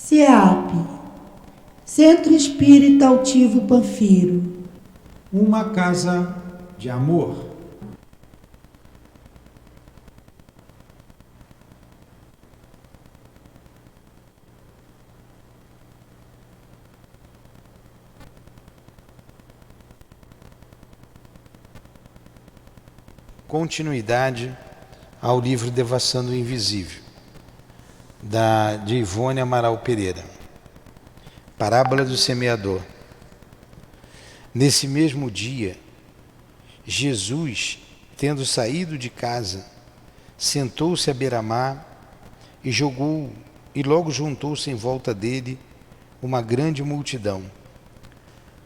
CEAP, Centro Espírita Altivo Panfiro. Uma casa de amor. Continuidade ao livro Devassando o Invisível, de Ivone Amaral Pereira. Parábola do semeador. Nesse mesmo dia, Jesus, tendo saído de casa, sentou-se à beira-mar e logo juntou-se em volta dele uma grande multidão,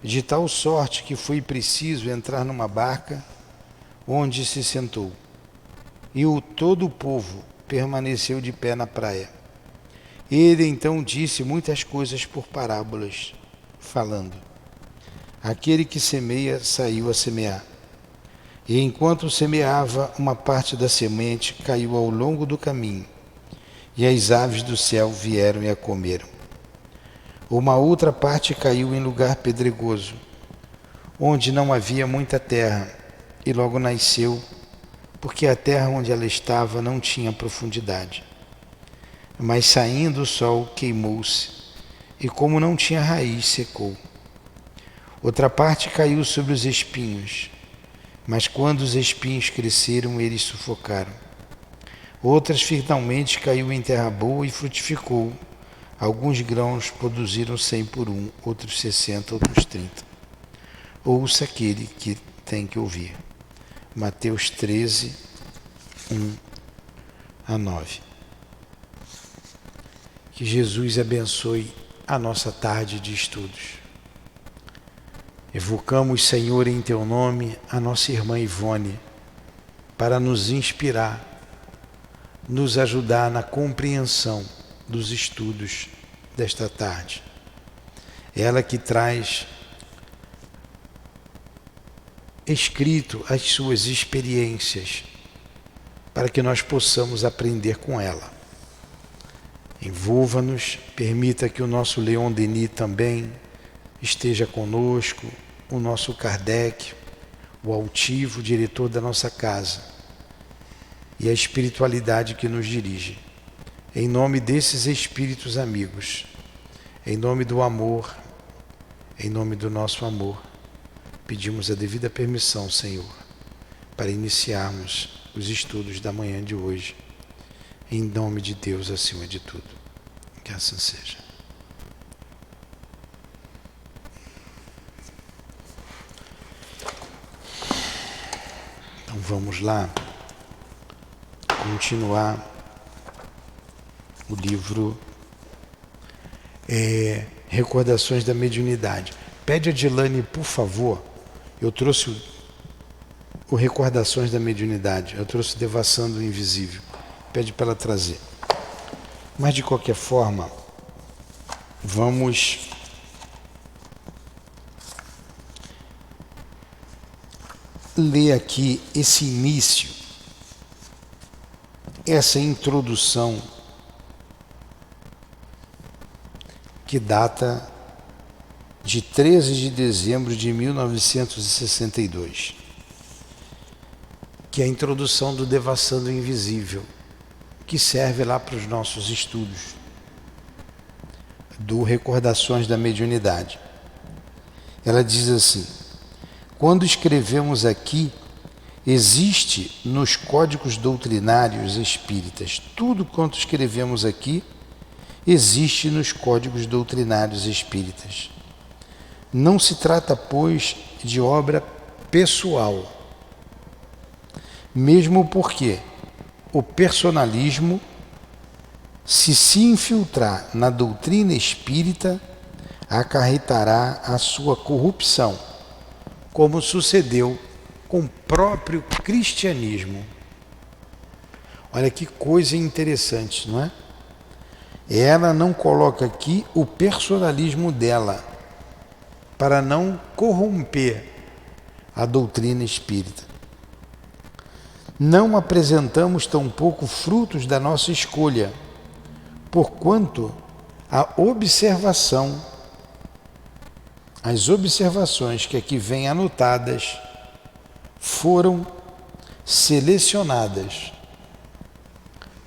de tal sorte que foi preciso entrar numa barca, onde se sentou, e todo o povo permaneceu de pé na praia. Ele então disse muitas coisas por parábolas, falando: aquele que semeia saiu a semear, e enquanto semeava, uma parte da semente caiu ao longo do caminho, e as aves do céu vieram e a comeram. Uma outra parte caiu em lugar pedregoso, onde não havia muita terra, e logo nasceu, porque a terra onde ela estava não tinha profundidade. Mas saindo o sol, queimou-se, e como não tinha raiz, secou. Outra parte caiu sobre os espinhos, mas quando os espinhos cresceram, eles sufocaram. Outras finalmente caiu em terra boa e frutificou. Alguns grãos produziram 100 por 1, outros 60, outros 30. Ouça aquele que tem que ouvir. Mateus 13, 1-9. Que Jesus abençoe a nossa tarde de estudos. Evocamos, Senhor, em Teu nome, a nossa irmã Ivone, para nos inspirar, nos ajudar na compreensão dos estudos desta tarde. Ela que traz escrito as suas experiências, para que nós possamos aprender com ela. Envolva-nos, permita que o nosso Leon Denis também esteja conosco, o nosso Kardec, o altivo diretor da nossa casa, e a espiritualidade que nos dirige. Em nome desses espíritos amigos, em nome do amor, em nome do nosso amor, pedimos a devida permissão, Senhor, para iniciarmos os estudos da manhã de hoje, em nome de Deus acima de tudo. Que assim seja. Então vamos lá continuar o livro Recordações da Mediunidade. Pede a Dilane, por favor. Eu trouxe o Recordações da Mediunidade, eu trouxe Devassando o Invisível. Pede para ela trazer. Mas de qualquer forma, vamos ler aqui esse início, essa introdução que data de 13 de dezembro de 1962, que é a introdução do Devassando o Invisível, que serve lá para os nossos estudos do Recordações da Mediunidade. Ela diz assim: quando escrevemos aqui, existe nos códigos doutrinários espíritas. Tudo quanto escrevemos aqui existe nos códigos doutrinários espíritas. Não se trata, pois, de obra pessoal, mesmo porque o personalismo, se infiltrar na doutrina espírita, acarretará a sua corrupção, como sucedeu com o próprio cristianismo. Olha que coisa interessante, não é? Ela não coloca aqui o personalismo dela, para não corromper a doutrina espírita. Não apresentamos tampouco frutos da nossa escolha, porquanto a observação, as observações que aqui vêm anotadas foram selecionadas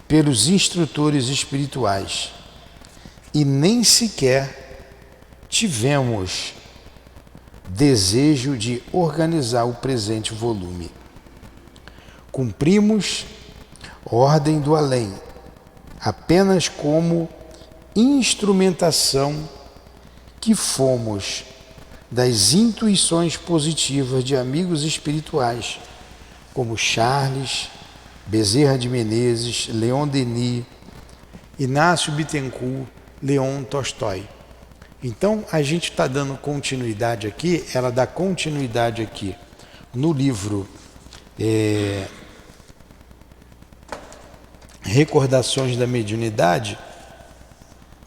pelos instrutores espirituais e nem sequer tivemos desejo de organizar o presente volume. Cumprimos ordem do além, apenas como instrumentação que fomos das intuições positivas de amigos espirituais, como Charles, Bezerra de Menezes, Leon Denis, Inácio Bittencourt, Leon Tolstói. Então, a gente está dando continuidade aqui, ela dá continuidade aqui no livro Recordações da Mediunidade,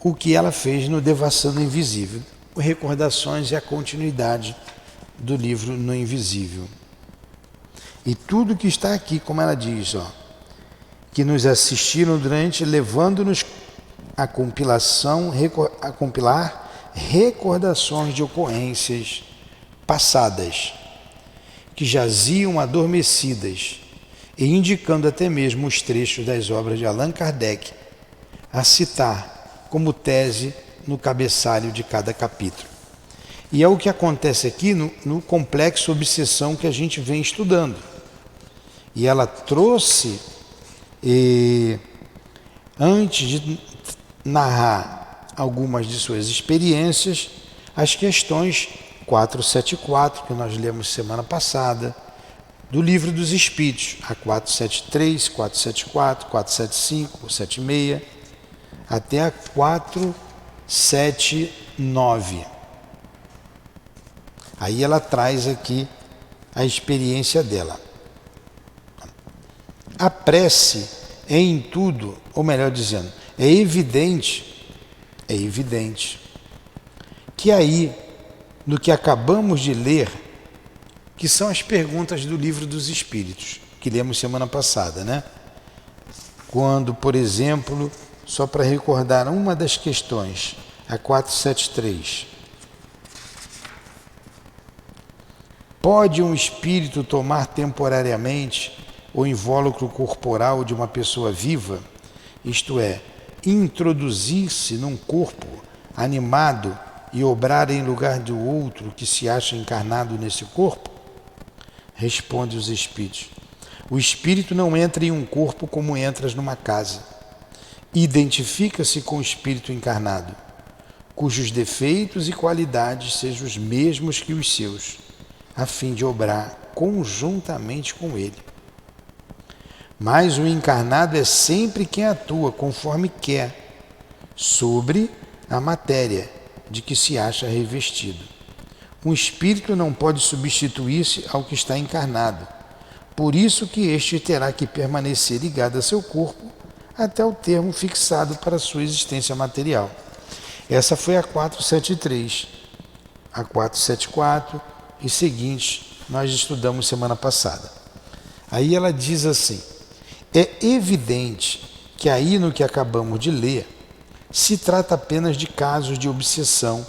o que ela fez no Devassando o Invisível. O Recordações é a continuidade do livro No Invisível. E tudo que está aqui, como ela diz, que nos assistiram durante, levando-nos a compilar recordações de ocorrências passadas, que jaziam adormecidas, e indicando até mesmo os trechos das obras de Allan Kardec, a citar como tese no cabeçalho de cada capítulo. E é o que acontece aqui no complexo obsessão que a gente vem estudando. E ela trouxe, antes de narrar algumas de suas experiências, as questões 474, que nós lemos semana passada, do Livro dos Espíritos, a 473, 474, 475, 476, até a 479. Aí ela traz aqui a experiência dela. A prece é em tudo, ou melhor dizendo, é evidente que aí, no que acabamos de ler, que são as perguntas do Livro dos Espíritos, que lemos semana passada, né? Quando, por exemplo, só para recordar uma das questões, a 473. Pode um espírito tomar temporariamente o invólucro corporal de uma pessoa viva, isto é, introduzir-se num corpo animado e obrar em lugar do outro que se acha encarnado nesse corpo? Responde os espíritos. O espírito não entra em um corpo como entras numa casa. Identifica-se com o espírito encarnado, cujos defeitos e qualidades sejam os mesmos que os seus, a fim de obrar conjuntamente com ele. Mas o encarnado é sempre quem atua conforme quer, sobre a matéria de que se acha revestido. Um espírito não pode substituir-se ao que está encarnado, por isso que este terá que permanecer ligado a seu corpo até o termo fixado para sua existência material. Essa foi a 473, a 474 e seguintes nós estudamos semana passada. Aí ela diz assim: é evidente que aí no que acabamos de ler se trata apenas de casos de obsessão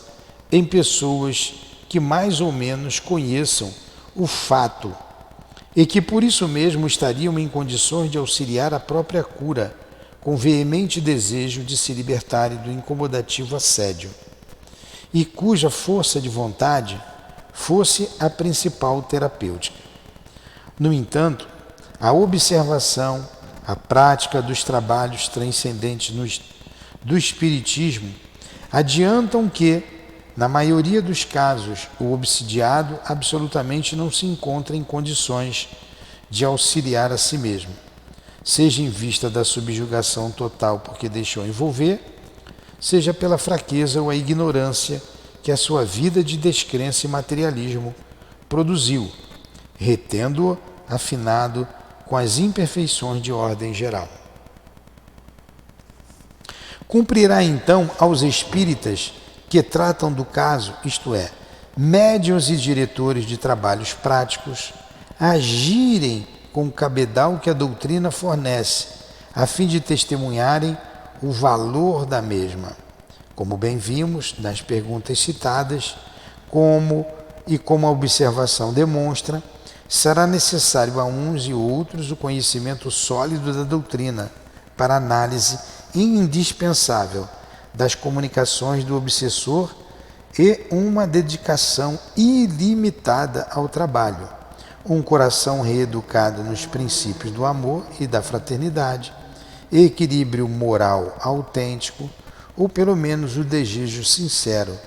em pessoas que mais ou menos conheçam o fato e que por isso mesmo estariam em condições de auxiliar a própria cura com veemente desejo de se libertarem do incomodativo assédio e cuja força de vontade fosse a principal terapêutica. No entanto, a observação, a prática dos trabalhos transcendentes do Espiritismo adiantam que, na maioria dos casos, o obsidiado absolutamente não se encontra em condições de auxiliar a si mesmo, seja em vista da subjugação total porque deixou envolver, seja pela fraqueza ou a ignorância que a sua vida de descrença e materialismo produziu, retendo-o afinado com as imperfeições de ordem geral. Cumprirá então aos espíritas que tratam do caso, isto é, médiuns e diretores de trabalhos práticos, agirem com o cabedal que a doutrina fornece, a fim de testemunharem o valor da mesma, Como bem vimos nas perguntas citadas, como a observação demonstra, será necessário a uns e outros o conhecimento sólido da doutrina para análise indispensável das comunicações do obsessor e uma dedicação ilimitada ao trabalho, um coração reeducado nos princípios do amor e da fraternidade, equilíbrio moral autêntico, ou pelo menos o desejo sincero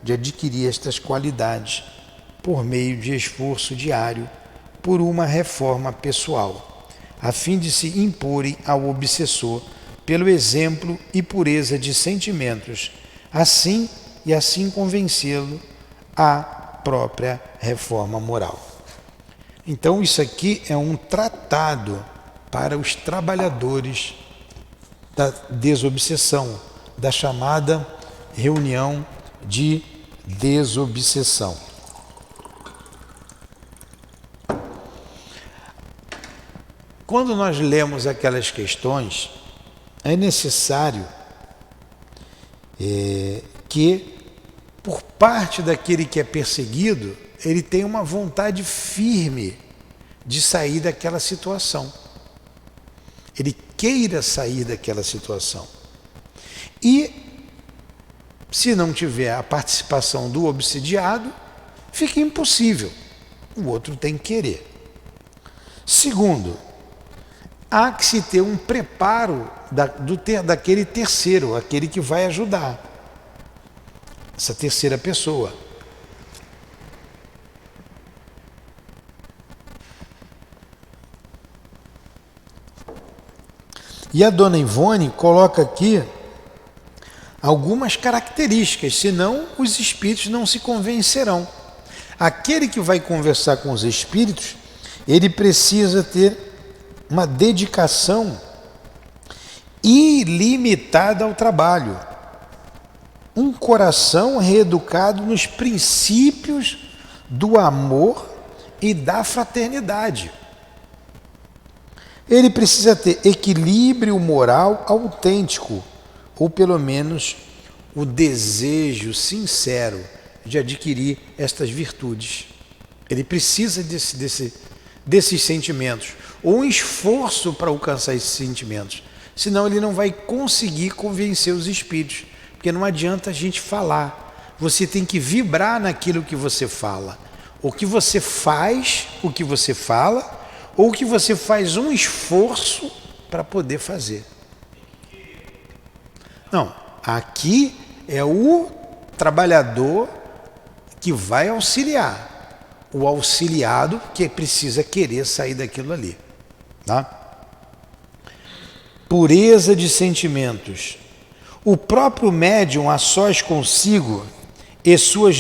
de adquirir estas qualidades por meio de esforço diário por uma reforma pessoal, a fim de se imporem ao obsessor pelo exemplo e pureza de sentimentos, assim convencê-lo à própria reforma moral. Então isso aqui é um tratado para os trabalhadores da desobsessão, da chamada reunião de desobsessão. Quando nós lemos aquelas questões, é necessário que, por parte daquele que é perseguido, ele tenha uma vontade firme de sair daquela situação. Ele queira sair daquela situação. E, se não tiver a participação do obsidiado, fica impossível. O outro tem que querer. Segundo, há que se ter um preparo daquele terceiro, aquele que vai ajudar, essa terceira pessoa. E a dona Ivone coloca aqui algumas características, senão os espíritos não se convencerão. Aquele que vai conversar com os espíritos, ele precisa ter uma dedicação ilimitada ao trabalho, um coração reeducado nos princípios do amor e da fraternidade. Ele precisa ter equilíbrio moral autêntico, ou pelo menos o desejo sincero de adquirir estas virtudes. Ele precisa desses sentimentos, ou um esforço para alcançar esses sentimentos, senão ele não vai conseguir convencer os espíritos, porque não adianta a gente falar, você tem que vibrar naquilo que você fala, o que você faz, o que você fala, ou que você faz um esforço para poder fazer. Não, aqui é o trabalhador que vai auxiliar, o auxiliado que precisa querer sair daquilo ali. Tá? Pureza de sentimentos. O próprio médium a sós consigo e suas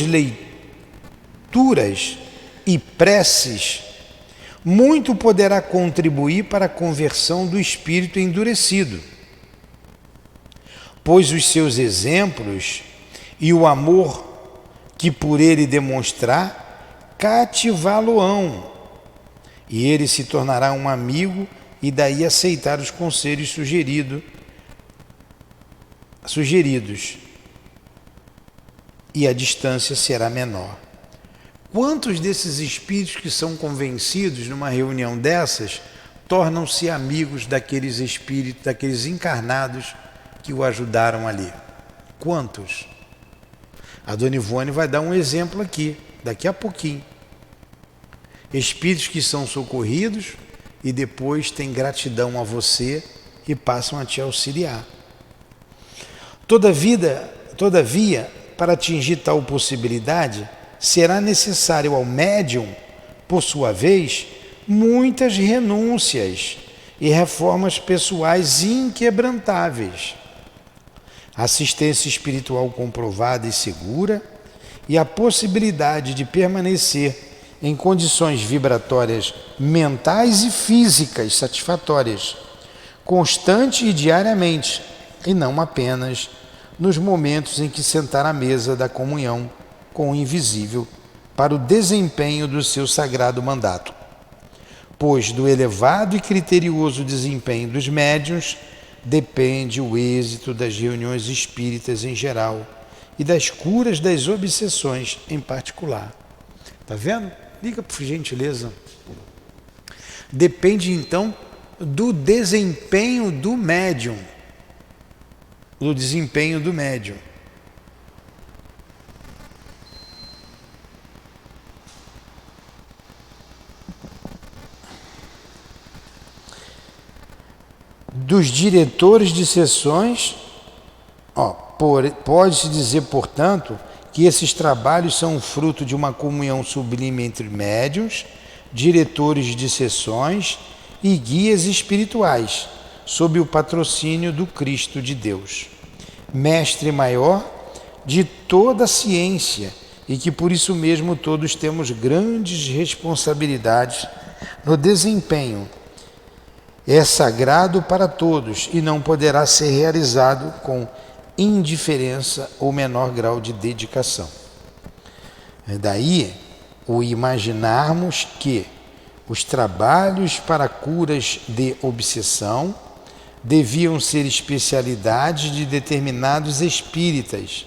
leituras e preces muito poderá contribuir para a conversão do espírito endurecido, pois os seus exemplos e o amor que por ele demonstrar cativá-lo-ão, e ele se tornará um amigo e daí aceitar os conselhos sugeridos, e a distância será menor. Quantos desses espíritos que são convencidos numa reunião dessas tornam-se amigos daqueles espíritos, daqueles encarnados que o ajudaram ali? Quantos? A dona Ivone vai dar um exemplo aqui, daqui a pouquinho. Espíritos que são socorridos e depois têm gratidão a você e passam a te auxiliar. Todavia, para atingir tal possibilidade, será necessário ao médium, por sua vez, muitas renúncias e reformas pessoais inquebrantáveis, assistência espiritual comprovada e segura e a possibilidade de permanecer em condições vibratórias mentais e físicas satisfatórias, constante e diariamente, e não apenas nos momentos em que sentar à mesa da comunhão com o invisível para o desempenho do seu sagrado mandato. Pois do elevado e criterioso desempenho dos médiuns depende o êxito das reuniões espíritas em geral e das curas das obsessões em particular. Tá vendo? Liga por gentileza. Depende então do desempenho do médium. Do desempenho do médium. Dos diretores de sessões, pode-se dizer, portanto, que esses trabalhos são fruto de uma comunhão sublime entre médiuns, diretores de sessões e guias espirituais, sob o patrocínio do Cristo de Deus, mestre maior de toda a ciência, e que por isso mesmo todos temos grandes responsabilidades no desempenho. É sagrado para todos e não poderá ser realizado com indiferença ou menor grau de dedicação. Daí o imaginarmos que os trabalhos para curas de obsessão deviam ser especialidades de determinados espíritas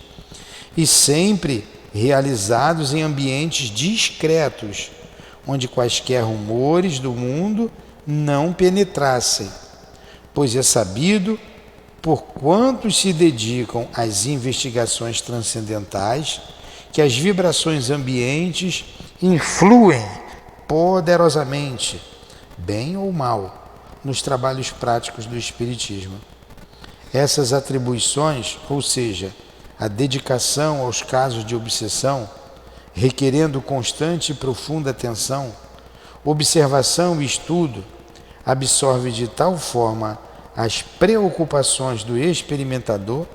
e sempre realizados em ambientes discretos, onde quaisquer rumores do mundo não penetrassem, pois é sabido, por quantos se dedicam às investigações transcendentais, que as vibrações ambientes influem poderosamente, bem ou mal, nos trabalhos práticos do Espiritismo. Essas atribuições, ou seja, a dedicação aos casos de obsessão, requerendo constante e profunda atenção, observação e estudo, absorve de tal forma as preocupações do experimentador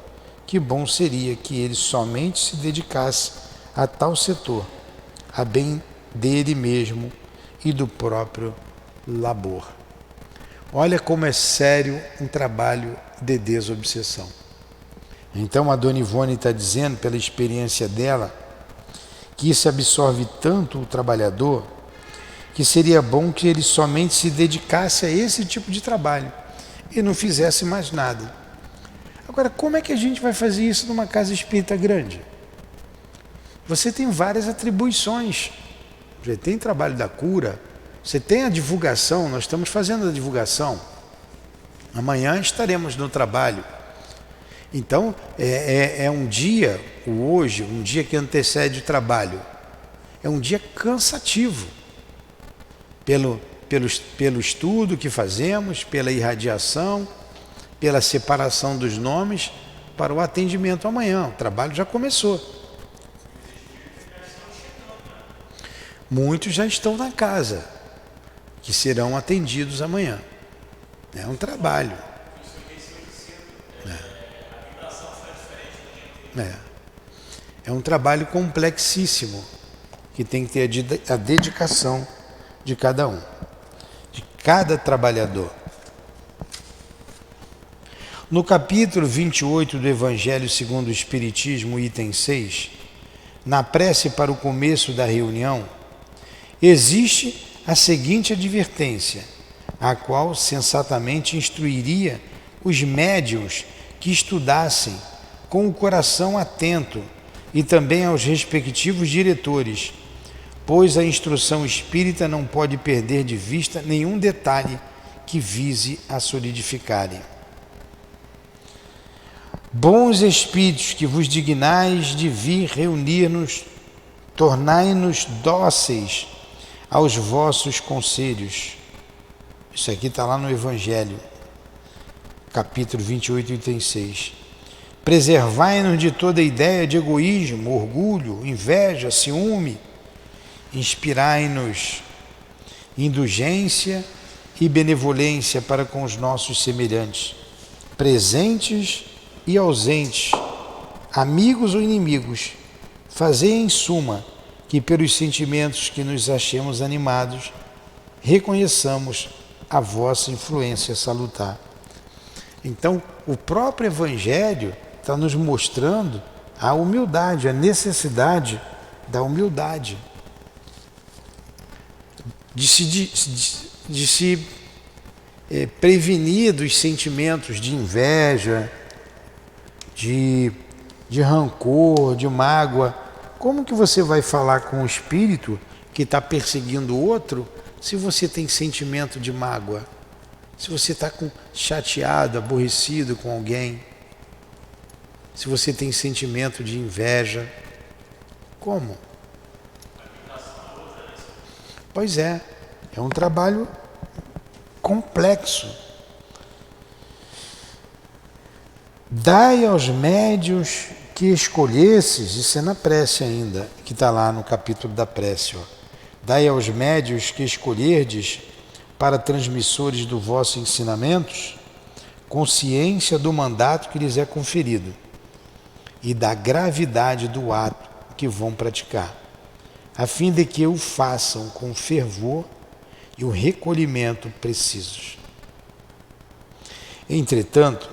que bom seria que ele somente se dedicasse a tal setor, a bem dele mesmo e do próprio labor. Olha como é sério um trabalho de desobsessão. Então a Dona Ivone está dizendo, pela experiência dela, que isso absorve tanto o trabalhador que seria bom que ele somente se dedicasse a esse tipo de trabalho e não fizesse mais nada. Agora, como é que a gente vai fazer isso numa casa espírita grande? Você tem várias atribuições. Você tem trabalho da cura, você tem a divulgação, nós estamos fazendo a divulgação. Amanhã estaremos no trabalho. Então, é um dia, o hoje, um dia que antecede o trabalho. É um dia cansativo. Pelo estudo que fazemos, pela irradiação, pela separação dos nomes para o atendimento amanhã. O trabalho já começou. Muitos já estão na casa, que serão atendidos amanhã. É um trabalho. É um trabalho complexíssimo, que tem que ter a dedicação de cada um, de cada trabalhador. No capítulo 28 do Evangelho segundo o Espiritismo, item 6, na prece para o começo da reunião, existe a seguinte advertência, a qual sensatamente instruiria os médiuns que estudassem com o coração atento e também aos respectivos diretores, pois a instrução espírita não pode perder de vista nenhum detalhe que vise a solidificarem. Bons espíritos que vos dignais de vir reunir-nos, tornai-nos dóceis aos vossos conselhos. Isso aqui está lá no Evangelho, capítulo 28, item 6. Preservai-nos de toda ideia de egoísmo, orgulho, inveja, ciúme. Inspirai-nos indulgência e benevolência para com os nossos semelhantes, presentes e ausentes, amigos ou inimigos. Fazei em suma que pelos sentimentos que nos achemos animados, reconheçamos a vossa influência salutar. Então, o próprio Evangelho está nos mostrando a humildade, a necessidade da humildade. De se prevenir dos sentimentos de inveja, de rancor, de mágoa. Como que você vai falar com o espírito que está perseguindo o outro se você tem sentimento de mágoa? Se você está chateado, aborrecido com alguém? Se você tem sentimento de inveja? Como? Pois é um trabalho complexo. Dai aos médiuns que escolhesses, isso é na prece ainda, que está lá no capítulo da prece, ó. Dai aos médiuns que escolherdes para transmissores do vosso ensinamentos, consciência do mandato que lhes é conferido e da gravidade do ato que vão praticar, a fim de que o façam com fervor e o recolhimento precisos. Entretanto,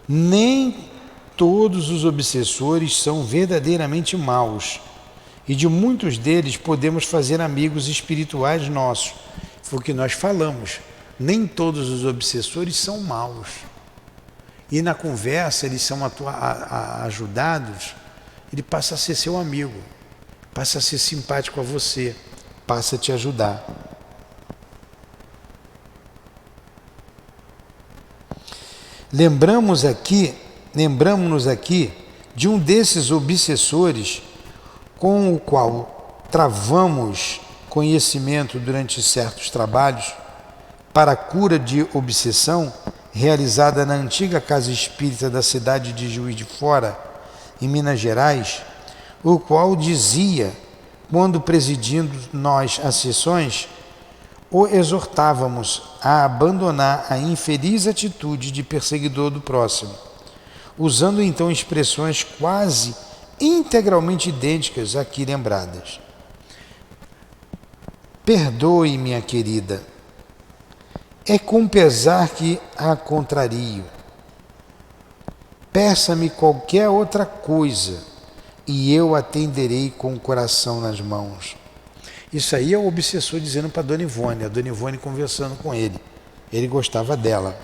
nem todos os obsessores são verdadeiramente maus, e de muitos deles podemos fazer amigos espirituais nossos. Foi o que nós falamos. Nem todos os obsessores são maus. E na conversa eles são ajudados, ele passa a ser seu amigo, passa a ser simpático a você, passa a te ajudar. Lembramos-nos aqui de um desses obsessores com o qual travamos conhecimento durante certos trabalhos para a cura de obsessão realizada na antiga casa espírita da cidade de Juiz de Fora, em Minas Gerais, o qual dizia, quando presidindo nós as sessões, o exortávamos a abandonar a infeliz atitude de perseguidor do próximo, usando então expressões quase integralmente idênticas aqui lembradas. Perdoe, minha querida, é com pesar que a contrario. Peça-me qualquer outra coisa e eu atenderei com o coração nas mãos. Isso aí é o obsessor dizendo para a Dona Ivone conversando com ele. Ele gostava dela.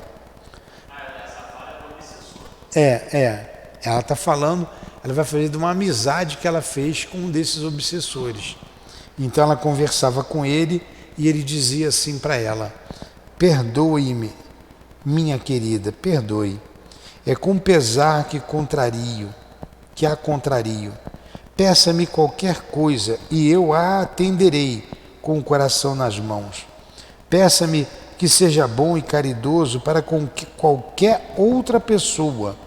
Ela está falando, ela vai fazer de uma amizade que ela fez com um desses obsessores. Então ela conversava com ele e ele dizia assim para ela: perdoe-me, minha querida, perdoe. É com pesar que a contrario. Peça-me qualquer coisa e eu a atenderei com o coração nas mãos. Peça-me que seja bom e caridoso para com qualquer outra pessoa,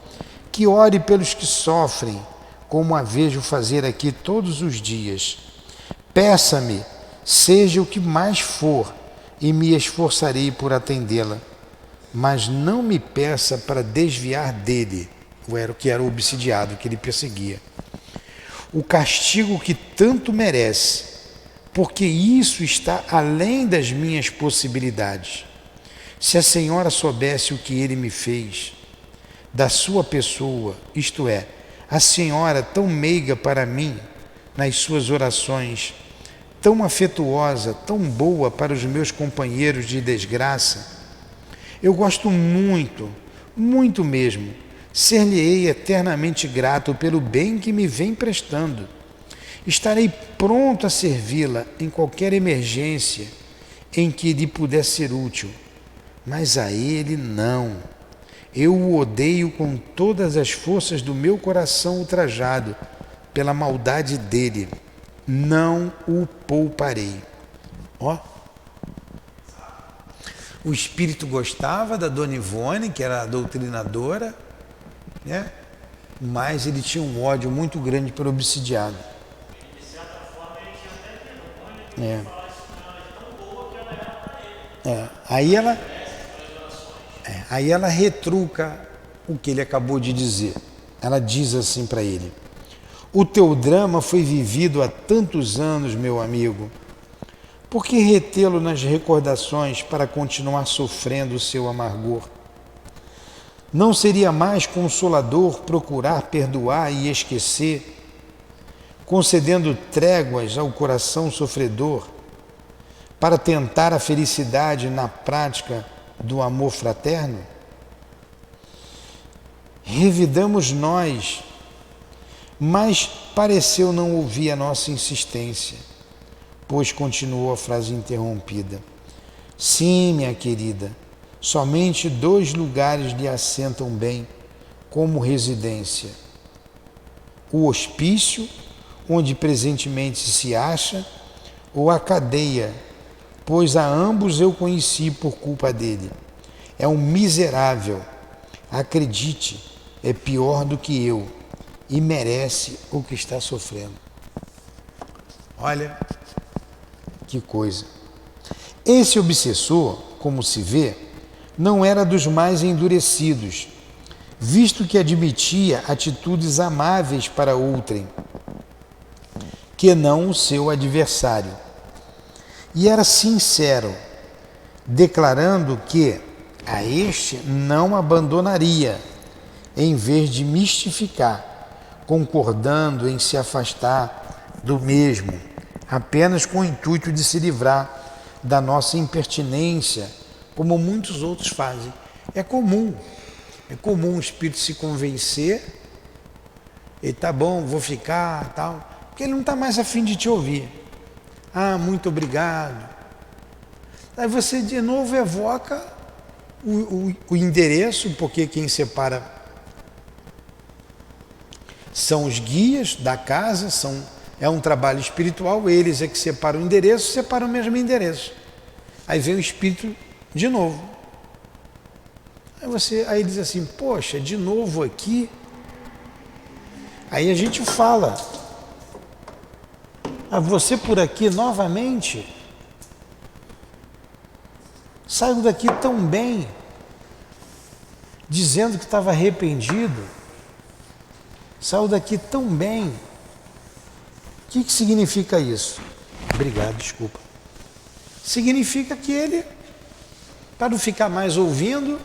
que ore pelos que sofrem, como a vejo fazer aqui todos os dias. Peça-me, seja o que mais for, e me esforçarei por atendê-la. Mas não me peça para desviar dele, que era o obsidiado que ele perseguia, o castigo que tanto merece, porque isso está além das minhas possibilidades. Se a senhora soubesse o que ele me fez, da sua pessoa, isto é, a senhora tão meiga para mim nas suas orações, tão afetuosa, tão boa para os meus companheiros de desgraça, eu gosto muito, muito mesmo, ser-lhe-ei eternamente grato pelo bem que me vem prestando. Estarei pronto a servi-la em qualquer emergência em que lhe puder ser útil, mas a ele não. Eu o odeio com todas as forças do meu coração ultrajado pela maldade dele. Não o pouparei. Ó. O espírito gostava da Dona Ivone, que era a doutrinadora, né? Mas ele tinha um ódio muito grande pelo obsidiado. De certa forma, ele tinha até vergonha de falar isso com ela, de tão boa que ela era para ele. Aí ela retruca o que ele acabou de dizer. Ela diz assim para ele: o teu drama foi vivido há tantos anos, meu amigo. Por que retê-lo nas recordações para continuar sofrendo o seu amargor? Não seria mais consolador procurar perdoar e esquecer, concedendo tréguas ao coração sofredor, para tentar a felicidade na prática do amor fraterno? Revidamos nós, mas pareceu não ouvir a nossa insistência, pois continuou a frase interrompida. Sim, minha querida, somente 2 lugares lhe assentam bem como residência: o hospício, onde presentemente se acha, ou a cadeia, pois a ambos eu conheci por culpa dele. É um miserável, acredite, é pior do que eu e merece o que está sofrendo. Olha que coisa. Esse obsessor, como se vê, não era dos mais endurecidos, visto que admitia atitudes amáveis para outrem, que não o seu adversário. E era sincero, declarando que a este não abandonaria, em vez de mistificar, concordando em se afastar do mesmo, apenas com o intuito de se livrar da nossa impertinência, como muitos outros fazem. É comum o espírito se convencer, e tá bom, vou ficar, tal, porque ele não está mais a fim de te ouvir. Ah, muito obrigado. Aí você de novo evoca o endereço, porque quem separa são os guias da casa, é um trabalho espiritual, eles é que separam o endereço, separam o mesmo endereço. Aí vem o espírito de novo. Aí diz assim, poxa, de novo aqui. Aí a gente fala, você por aqui novamente? Saiu daqui tão bem, dizendo que estava arrependido. Saiu daqui tão bem. O que significa isso? Obrigado, desculpa. Significa que ele, para não ficar mais ouvindo,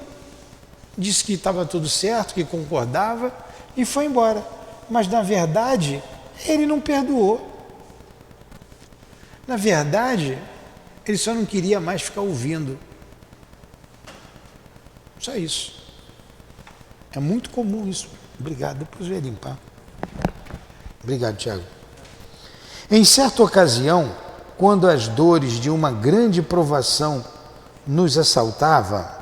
disse que estava tudo certo, que concordava e foi embora. Mas na verdade, ele não perdoou. Na verdade, ele só não queria mais ficar ouvindo. Só isso. É muito comum isso. Obrigado, depois eu ia limpar. Obrigado, Tiago. Em certa ocasião, quando as dores de uma grande provação nos assaltava,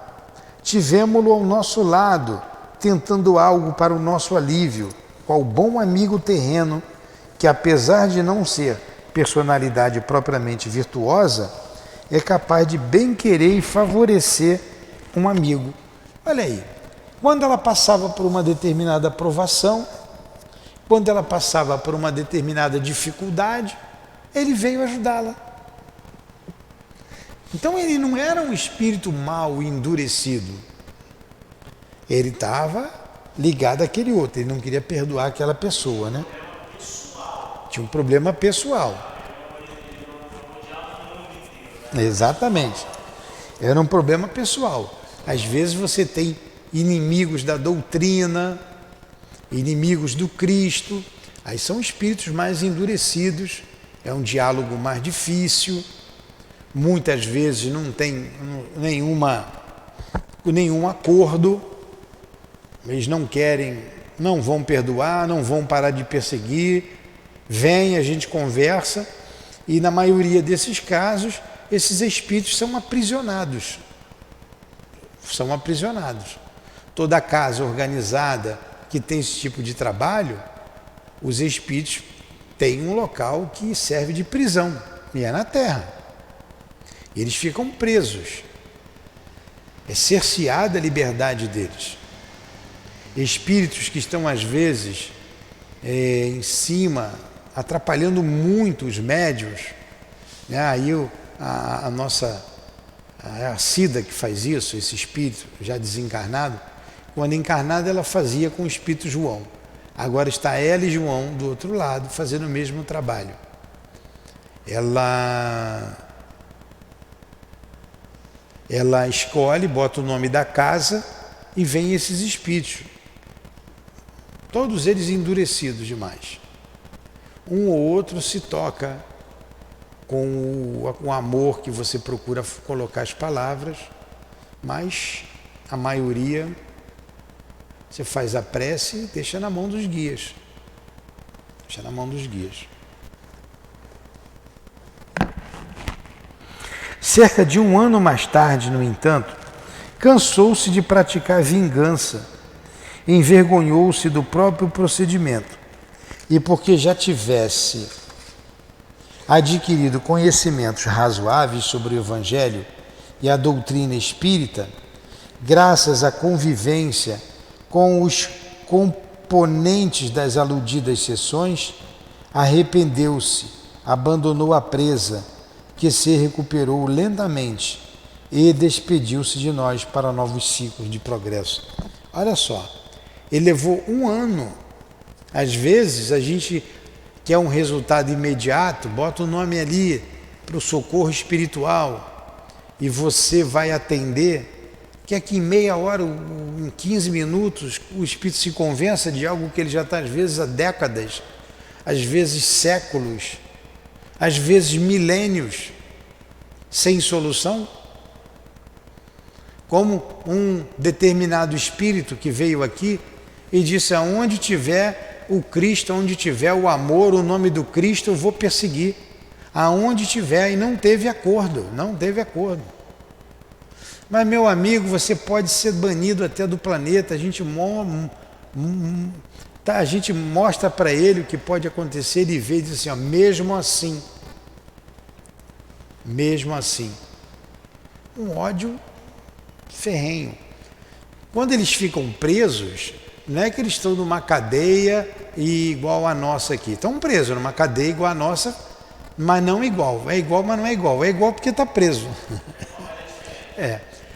tivemo-lo ao nosso lado, tentando algo para o nosso alívio, qual bom amigo terreno, que apesar de não ser personalidade propriamente virtuosa, é capaz de bem querer e favorecer um amigo. Olha aí, quando ela passava por uma determinada provação, quando ela passava por uma determinada dificuldade, ele veio ajudá-la. Então ele não era um espírito mau e endurecido. Ele estava ligado àquele outro, ele não queria perdoar aquela pessoa, né? Tinha um problema pessoal. Exatamente. Era um problema pessoal. Às vezes você tem inimigos da doutrina, inimigos do Cristo, aí são espíritos mais endurecidos, é um diálogo mais difícil, muitas vezes não tem nenhum acordo, eles não querem, não vão perdoar, não vão parar de perseguir, vem, a gente conversa, e na maioria desses casos, esses espíritos são aprisionados. São aprisionados. Toda casa organizada que tem esse tipo de trabalho, os espíritos têm um local que serve de prisão, e é na Terra. Eles ficam presos. É cerceada a liberdade deles. Espíritos que estão, às vezes, em cima, atrapalhando muito os médiuns, né? Aí a nossa a Cida que faz isso, esse espírito já desencarnado, quando encarnada ela fazia com o espírito João. Agora está ela e João do outro lado fazendo o mesmo trabalho. Ela escolhe, bota o nome da casa e vem esses espíritos. Todos eles endurecidos demais. Um ou outro se toca com o amor que você procura colocar as palavras, Mas a maioria, você faz a prece e deixa na mão dos guias. Deixa na mão dos guias. Cerca de 1 ano mais tarde, no entanto, cansou-se de praticar vingança, envergonhou-se do próprio procedimento e, porque já tivesse adquirido conhecimentos razoáveis sobre o Evangelho e a doutrina espírita, graças à convivência com os componentes das aludidas sessões, arrependeu-se, abandonou a presa, que se recuperou lentamente e despediu-se de nós para novos ciclos de progresso. Olha só, ele levou 1 ano. Às vezes a gente quer um resultado imediato, bota o nome ali para o socorro espiritual e você vai atender, quer que em meia hora, em 15 minutos, o espírito se convença de algo que ele já está às vezes há décadas, às vezes séculos, às vezes milênios, sem solução? Como um determinado espírito que veio aqui e disse: aonde tiver o Cristo, onde tiver o amor, o nome do Cristo, eu vou perseguir. Aonde tiver, e não teve acordo, não teve acordo. Mas, meu amigo, você pode ser banido até do planeta, a gente mostra para ele o que pode acontecer, ele vê e diz assim, ó, mesmo assim, um ódio ferrenho. Quando eles ficam presos, não é que eles estão numa cadeia igual a nossa aqui, estão presos numa cadeia igual a nossa, mas não igual, é igual, mas não é igual porque está preso.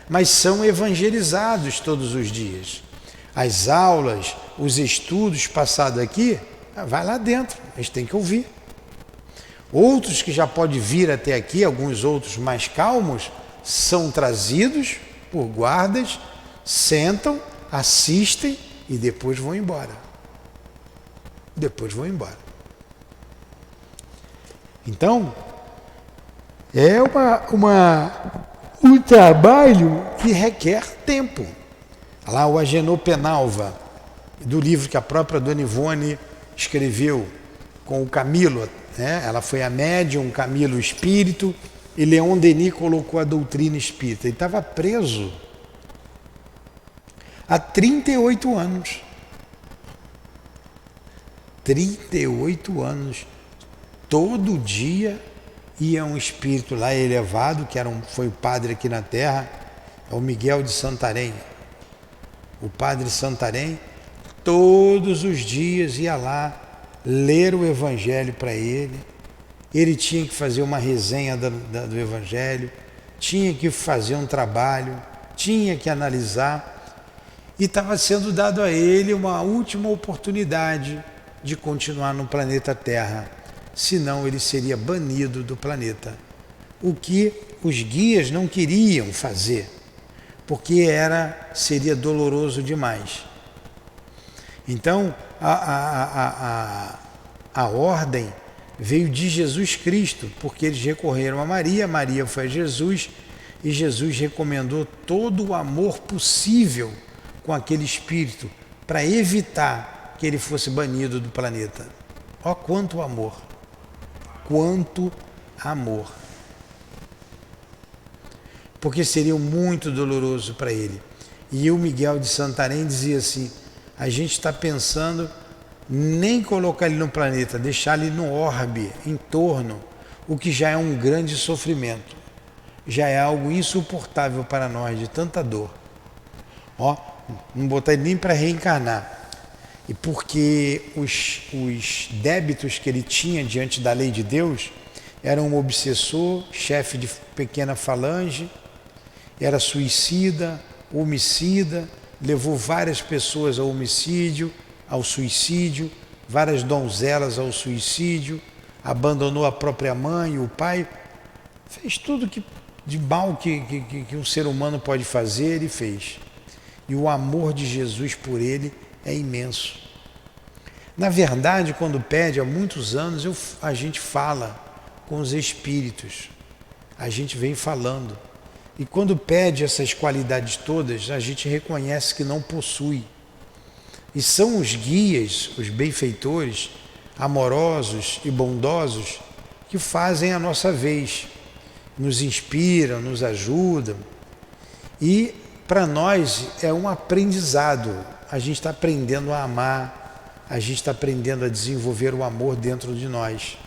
Mas são evangelizados todos os dias. As aulas, os estudos passados aqui, vai lá dentro, eles têm que ouvir. Outros que já podem vir até aqui, alguns outros mais calmos, são trazidos por guardas, sentam, assistem e depois vão embora. Então, é um trabalho que requer tempo. Lá o Agenor Penalva, do livro que a própria Dona Ivone escreveu com o Camilo, né? Ela foi a médium, Camilo o espírito, e Leon Denis colocou a doutrina espírita. Ele estava preso há 38 anos. 38 anos. Todo dia ia um espírito lá elevado, que foi o padre aqui na Terra, é o Miguel de Santarém. O padre Santarém, todos os dias ia lá ler o Evangelho para ele. Ele tinha que fazer uma resenha do Evangelho, tinha que fazer um trabalho, tinha que analisar, e estava sendo dado a ele uma última oportunidade de continuar no planeta Terra, senão ele seria banido do planeta. O que os guias não queriam fazer, porque seria doloroso demais. Então, a ordem veio de Jesus Cristo, porque eles recorreram a Maria, Maria foi a Jesus, e Jesus recomendou todo o amor possível com aquele espírito, para evitar que ele fosse banido do planeta. Ó, quanto amor! Quanto amor! Porque seria muito doloroso para ele. E o Miguel de Santarém dizia assim, a gente está pensando nem colocar ele no planeta, deixar ele no orbe, em torno, o que já é um grande sofrimento. Já é algo insuportável para nós, de tanta dor. Ó, não botar ele nem para reencarnar. E porque os débitos que ele tinha diante da lei de Deus, era um obsessor, chefe de pequena falange, era suicida, homicida, levou várias pessoas ao homicídio, ao suicídio, várias donzelas ao suicídio, abandonou a própria mãe, o pai, fez tudo de mal que um ser humano pode fazer, ele fez. E o amor de Jesus por ele é imenso. Na verdade, quando pede, há muitos anos, a gente fala com os espíritos, a gente vem falando, E quando pede essas qualidades todas, a gente reconhece que não possui. E são os guias, os benfeitores, amorosos e bondosos, que fazem a nossa vez, nos inspiram, nos ajudam. E para nós é um aprendizado. A gente está aprendendo a amar, a gente está aprendendo a desenvolver o amor dentro de nós.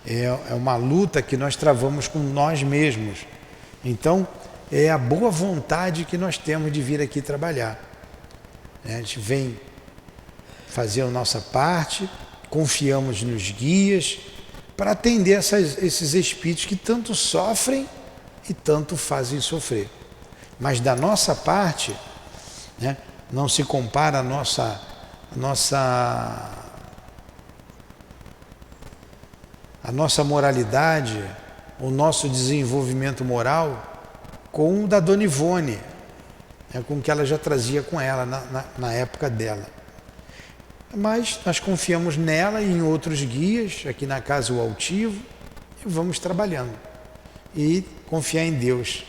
É uma luta que nós travamos com nós mesmos. Então, é a boa vontade que nós temos de vir aqui trabalhar. A gente vem fazer a nossa parte, confiamos nos guias para atender esses espíritos que tanto sofrem e tanto fazem sofrer. Mas da nossa parte, né, não se compara a nossa moralidade, o nosso desenvolvimento moral com o da Dona Ivone, com o que ela já trazia com ela na época dela. Mas nós confiamos nela e em outros guias, aqui na casa o Altivo, e vamos trabalhando. E confiar em Deus,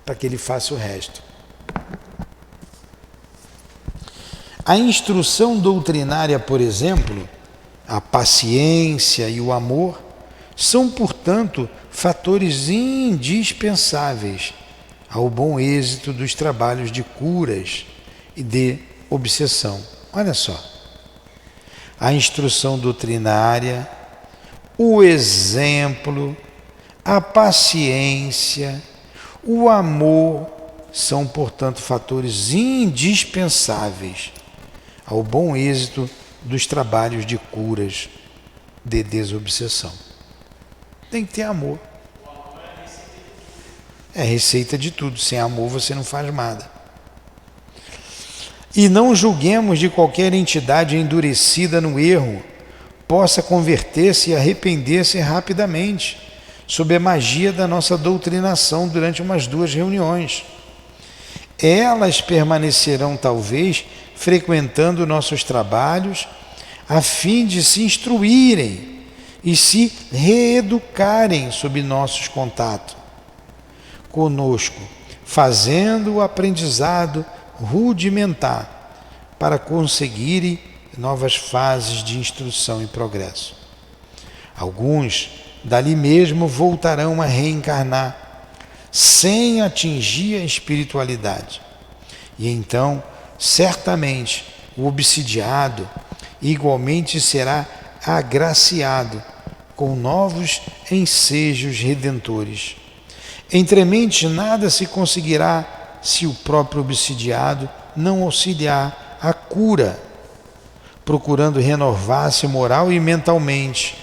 para que Ele faça o resto. A instrução doutrinária, por exemplo, a paciência e o amor, são, portanto, fatores indispensáveis ao bom êxito dos trabalhos de curas e de obsessão. Olha só, a instrução doutrinária, o exemplo, a paciência, o amor são, portanto, fatores indispensáveis ao bom êxito dos trabalhos de curas de desobsessão. Tem que ter amor. É receita de tudo. Sem amor você não faz nada. E não julguemos de qualquer entidade endurecida no erro possa converter-se e arrepender-se rapidamente sob a magia da nossa doutrinação durante umas 2 reuniões. Elas permanecerão talvez frequentando nossos trabalhos a fim de se instruírem e se reeducarem sob nossos contatos conosco, fazendo o aprendizado rudimentar para conseguirem novas fases de instrução e progresso. Alguns dali mesmo voltarão a reencarnar sem atingir a espiritualidade. E então, certamente, o obsidiado igualmente será agraciado com novos ensejos redentores. Entre mentes nada se conseguirá se o próprio obsidiado não auxiliar a cura, procurando renovar-se moral e mentalmente,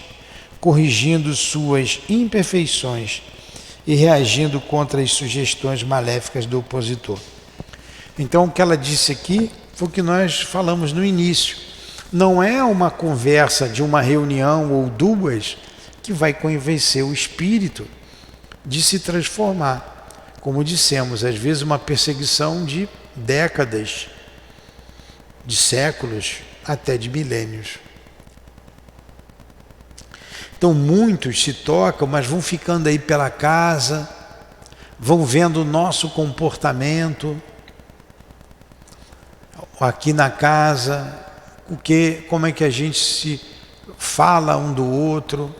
corrigindo suas imperfeições e reagindo contra as sugestões maléficas do opositor. Então, o que ela disse aqui foi o que nós falamos no início. Não é uma conversa de uma reunião ou 2 que vai convencer o espírito de se transformar. Como dissemos, às vezes uma perseguição de décadas, de séculos, até de milênios. Então muitos se tocam, mas vão ficando aí pela casa, vão vendo o nosso comportamento aqui na casa, como é que a gente se fala um do outro.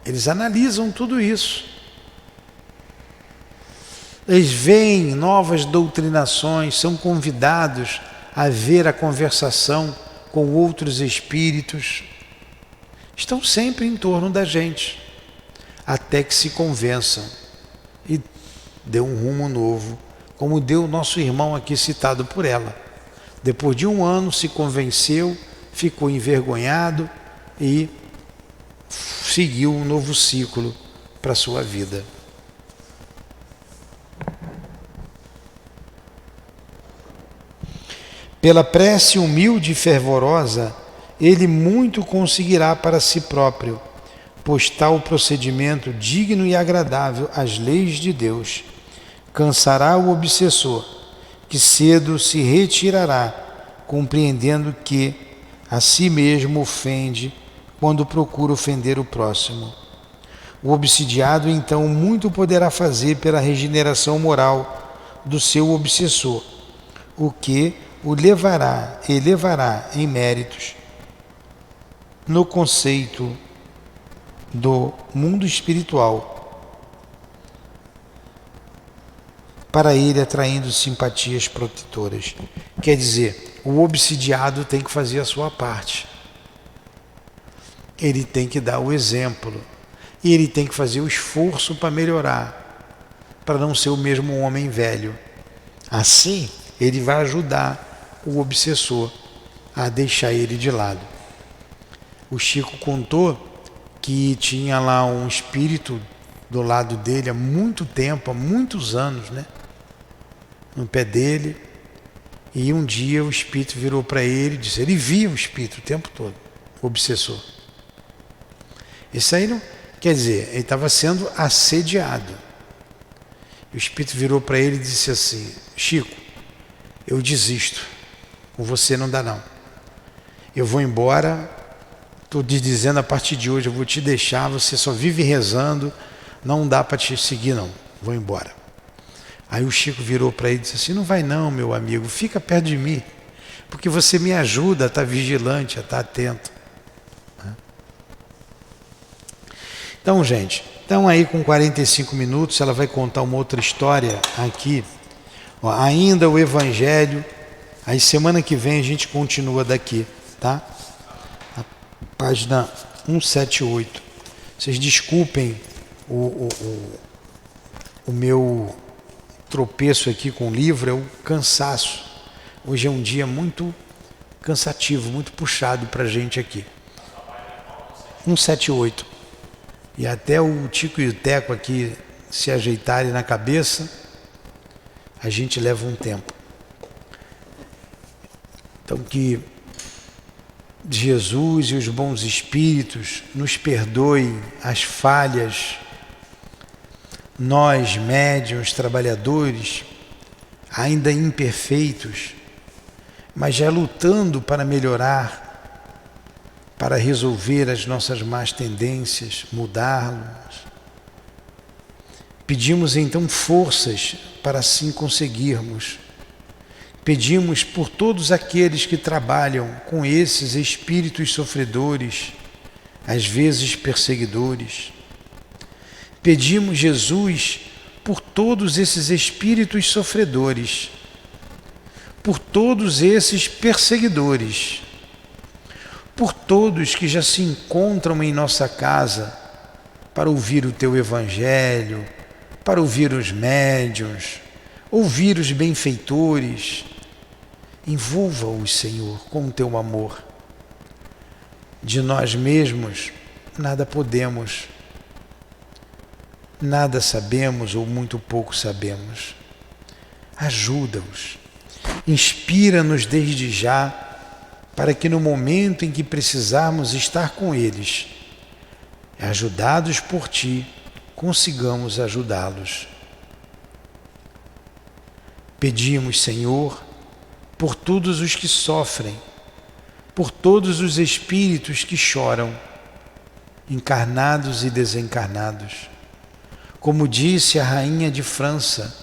Eles analisam tudo isso. Eles veem novas doutrinações, são convidados a ver a conversação com outros espíritos. Estão sempre em torno da gente, até que se convençam e dê um rumo novo, como deu o nosso irmão aqui citado por ela. Depois de 1 ano se convenceu, ficou envergonhado e seguiu um novo ciclo para a sua vida. Pela prece humilde e fervorosa, ele muito conseguirá para si próprio, pois tal procedimento digno e agradável às leis de Deus cansará o obsessor, que cedo se retirará, compreendendo que a si mesmo ofende quando procura ofender o próximo. O obsidiado então muito poderá fazer pela regeneração moral do seu obsessor, o que o elevará em méritos no conceito do mundo espiritual, para ele atraindo simpatias protetoras. Quer dizer, o obsidiado tem que fazer a sua parte. Ele tem que dar o exemplo. E ele tem que fazer o esforço para melhorar, para não ser o mesmo homem velho. Assim, ele vai ajudar o obsessor a deixar ele de lado. O Chico contou que tinha lá um espírito do lado dele há muito tempo, há muitos anos, né? No pé dele. E um dia o espírito virou para ele e disse, ele via o espírito o tempo todo, o obsessor. Isso aí não quer dizer, ele estava sendo assediado. E o espírito virou para ele e disse assim, Chico, eu desisto, com você não dá não. Eu vou embora, estou te dizendo a partir de hoje, eu vou te deixar, você só vive rezando, não dá para te seguir não, vou embora. Aí o Chico virou para ele e disse assim, não vai não, meu amigo, fica perto de mim, porque você me ajuda a estar vigilante, a estar atento. Então, gente, aí com 45 minutos, ela vai contar uma outra história aqui. Ó, ainda o Evangelho, aí semana que vem a gente continua daqui, tá? A página 178. Vocês desculpem o meu tropeço aqui com o livro, é o cansaço. Hoje é um dia muito cansativo, muito puxado para a gente aqui. 178. E até o Tico e o Teco aqui se ajeitarem na cabeça, a gente leva um tempo. Então que Jesus e os bons espíritos nos perdoem as falhas. Nós, médiuns, trabalhadores, ainda imperfeitos, mas já lutando para melhorar, para resolver as nossas más tendências, mudá-las. Pedimos então forças para assim conseguirmos. Pedimos por todos aqueles que trabalham com esses espíritos sofredores, às vezes perseguidores. Pedimos, Jesus, por todos esses espíritos sofredores, por todos esses perseguidores, por todos que já se encontram em nossa casa para ouvir o Teu Evangelho, para ouvir os médiuns, ouvir os benfeitores. Envolva-os, Senhor, com o Teu amor. De nós mesmos nada podemos, nada sabemos ou muito pouco sabemos. Ajuda-os, inspira-nos desde já, para que no momento em que precisarmos estar com eles, ajudados por Ti, consigamos ajudá-los. Pedimos, Senhor, por todos os que sofrem, por todos os espíritos que choram, encarnados e desencarnados. Como disse a rainha de França,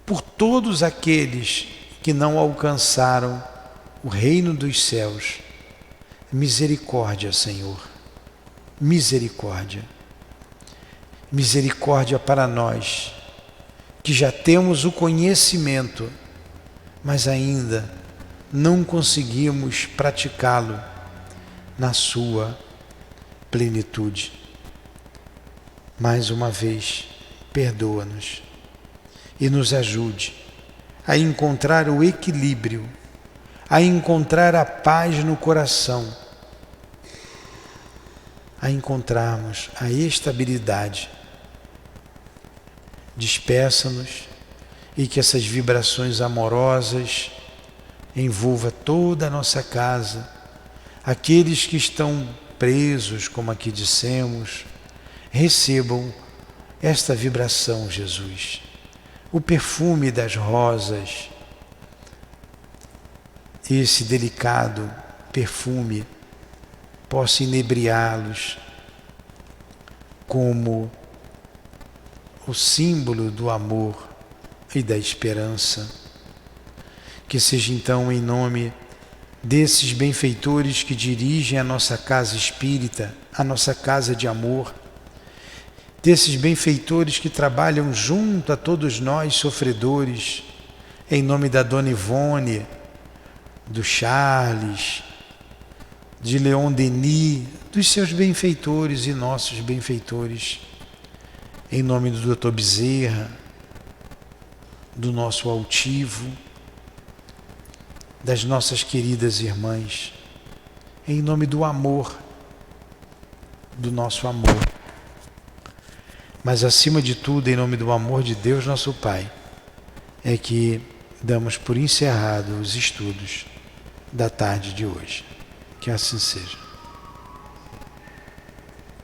por todos aqueles que não alcançaram o reino dos céus. Misericórdia, Senhor, misericórdia. Misericórdia para nós, que já temos o conhecimento, mas ainda não conseguimos praticá-lo na sua plenitude. Mais uma vez, perdoa-nos e nos ajude a encontrar o equilíbrio, a encontrar a paz no coração, a encontrarmos a estabilidade. Despeça-nos e que essas vibrações amorosas envolva toda a nossa casa, aqueles que estão presos, como aqui dissemos, recebam esta vibração, Jesus, o perfume das rosas, esse delicado perfume possa inebriá-los, como o símbolo do amor e da esperança. Que seja então em nome desses benfeitores que dirigem a nossa casa espírita, a nossa casa de amor, desses benfeitores que trabalham junto a todos nós sofredores, em nome da Dona Ivone, do Charles, de Leon Denis, dos seus benfeitores e nossos benfeitores, em nome do Dr. Bezerra, do nosso altivo, das nossas queridas irmãs, em nome do amor, do nosso amor. Mas acima de tudo, em nome do amor de Deus, nosso Pai, é que damos por encerrado os estudos da tarde de hoje. Que assim seja.